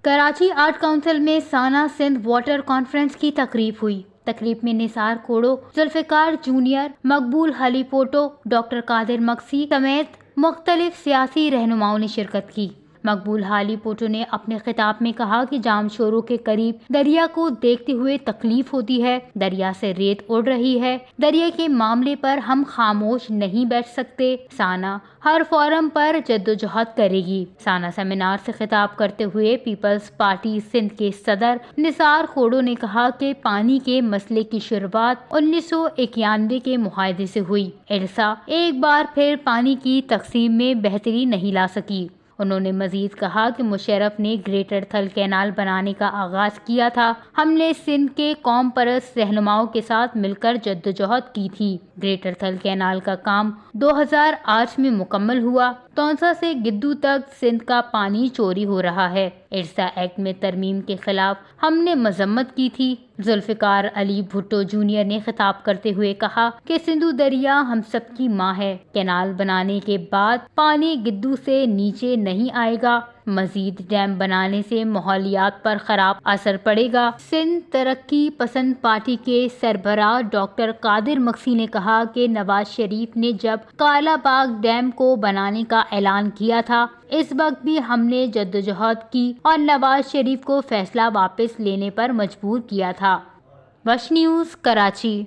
Karachi art council میں سانہ Sindh water conference کی تقریب ہوئی۔ تقریب میں نثار کھوڑو، ذوالفقار جونیئر، مقبول حلی پوٹو، ڈاکٹر قادر مکسی سمیت مختلف سیاسی رہنماؤں نے شرکت کی۔ مقبول حلی پوٹو نے اپنے خطاب میں کہا کہ جام شوروں کے قریب دریا کو دیکھتے ہوئے تکلیف ہوتی ہے، دریا سے ریت اڑ رہی ہے، دریا کے معاملے پر ہم خاموش نہیں بیٹھ سکتے۔ سانہ ہر فورم پر جدوجہد کرے گی۔ سانہ سیمینار سے خطاب کرتے ہوئے پیپلز پارٹی سندھ کے صدر نثار کھوڑو نے کہا کہ پانی کے مسئلے کی شروعات 1991 کے معاہدے سے ہوئی۔ ارسا ایک بار پھر پانی کی تقسیم میں بہتری نہیں لا سکی۔ انہوں نے مزید کہا کہ مشرف نے گریٹر تھل کینال بنانے کا آغاز کیا تھا۔ ہم نے سندھ کے قوم پرست رہنماؤں کے ساتھ مل کر جدوجہد کی تھی۔ گریٹر تھل کینال کا کام 2008 میں مکمل ہوا۔ تونسا سے گدو تک سندھ کا پانی چوری ہو رہا ہے۔ ارسا ایکٹ میں ترمیم کے خلاف ہم نے مذمت کی تھی۔ ذوالفقار علی بھٹو جونیئر نے خطاب کرتے ہوئے کہا کہ سندھو دریا ہم سب کی ماں ہے۔ کینال بنانے کے بعد پانی گدو سے نیچے نہیں آئے گا۔ مزید ڈیم بنانے سے ماحولیات پر خراب اثر پڑے گا۔ سندھ ترقی پسند پارٹی کے سربراہ ڈاکٹر قادر مکسی نے کہا کہ نواز شریف نے جب کالا باغ ڈیم کو بنانے کا اعلان کیا تھا، اس وقت بھی ہم نے جدوجہد کی اور نواز شریف کو فیصلہ واپس لینے پر مجبور کیا تھا۔ وش نیوز، کراچی۔